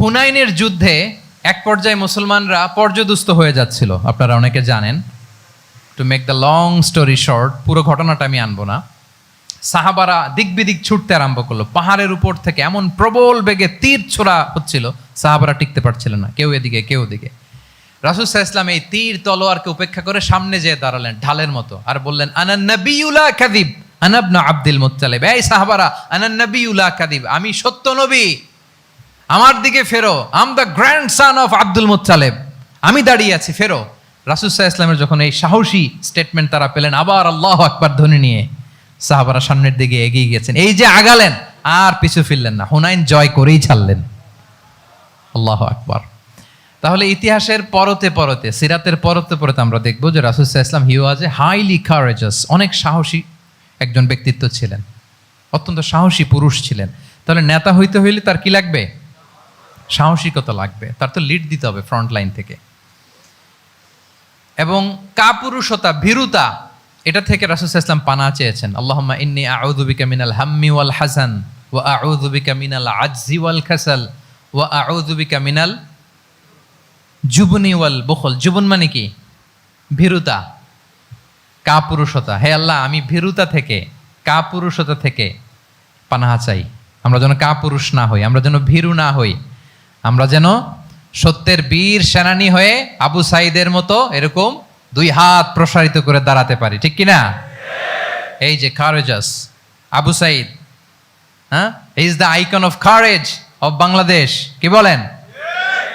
হুনাইনের যুদ্ধে এক পর্যায়ে মুসলমানরা পর্যদুস্ত হয়ে যাচ্ছিল, আপনারা অনেকে জানেন। To make the long story short, পুরো ঘটনাটা আমি আনবো না। সাহাবারা দিক বিদিক ছুটতে আরম্ভ করলো, পাহাড়ের উপর থেকে এমন প্রবল বেগে তীর ছোড়া হচ্ছিল, সাহাবারা টিকতে পারছিল না, কেউ এদিকে কেউ ওদিকে। রাসূল সাল্লাল্লাহু আলাইহি ওয়াসাল্লাম এই তীর তলোয়ারকে উপেক্ষা করে সামনে যেয়ে দাঁড়ালেন ঢালের মতো, আর বললেন, আনা নবিয়্যুল লা কাযিব আনা ইবনু আব্দুল মুত্তালিব। এই সাহাবারা, আনা নবিয়্যুল লা কাযিব, আমি সত্য নবী, আমার দিকে ফেরো। I'm the grandson of Abdul Muttalib, আমি দাঁড়িয়ে আছি, ফেরো। রাসূল সাল্লাল্লাহু আলাইহি ওয়াসাল্লামের যখন এই সাহসী স্টেটমেন্ট তারা পেলেন, আবার আল্লাহু আকবার ধ্বনি নিয়ে সাহাবারা সামনের দিকে এগিয়ে গেছেন। এই যে আগালেন, আর পিছু ফিরলেন না, হুনাইন জয় করেই ছাড়লেন। আল্লাহু আকবার। তাহলে ইতিহাসের পরতে পরতে, সিরাতের পরতে পরতে আমরা দেখবো যে রাসূল সাল্লাল্লাহু আলাইহি ওয়াসাল্লাম হি ওয়াজ এ হাইলি কারেজাস, অনেক সাহসী একজন ব্যক্তিত্ব ছিলেন, অত্যন্ত সাহসী পুরুষ ছিলেন। তাহলে নেতা হইতে হইলে তার কি লাগবে? সাহসিকতা লাগবে, তার তো লিড দিতে হবে ফ্রন্ট লাইন থেকে। এবং কাপুরুষতা, ভীরুতা, এটা থেকে রাসূল সাল্লাল্লাহু আলাইহি ওয়াসাল্লাম পানা চেয়েছেন। আল্লাহুম্মা ইন্নী আউযু বিকা মিনাল হাম্মি ওয়াল হাযান ওয়া আউযু বিকা মিনাল আজজি ওয়াল কাসাল ওয়া আউযু বিকা মিনাল জুবনি ওয়াল বুখল। জুবন মানে কি? ভীরুতা, কাপুরুষতা। হে আল্লাহ, আমি ভীরুতা থেকে, কাপুরুষতা থেকে পানাহা চাই। আমরা যেন কাপুরুষ না হই, আমরা যেন ভীরু না হই, আমরা যেন সত্যের বীর সেনানী হয়ে আবু সাঈদের মতো এরকম দুই হাত প্রসারিত করে দাঁড়াতে পারি, ঠিক কিনা? এই যে কারেজাস আবু সাঈদ, হ্যাঁ, he is the icon of courage of Bangladesh. কি বলেন?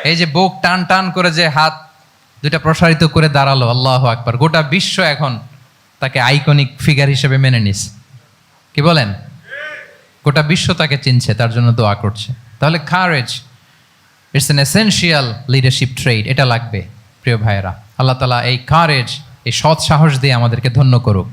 এই যে বুক টান টান করে যে হাত দুইটা প্রসারিত করে দাঁড়ালো, আল্লাহু আকবার। গোটা বিশ্ব এখন তাকে আইকনিক ফিগার হিসেবে মেনে নিস। কি বলেন? গোটা বিশ্ব তাকে চিনছে, তার জন্য দোয়া করছে। তাহলে courage, it's an essential leadership trade, এটা লাগবে প্রিয় ভাইয়েরা। আল্লাহ তাআলা এই কারেজ, এই সৎ সাহস দিয়ে আমাদেরকে ধন্য করুক।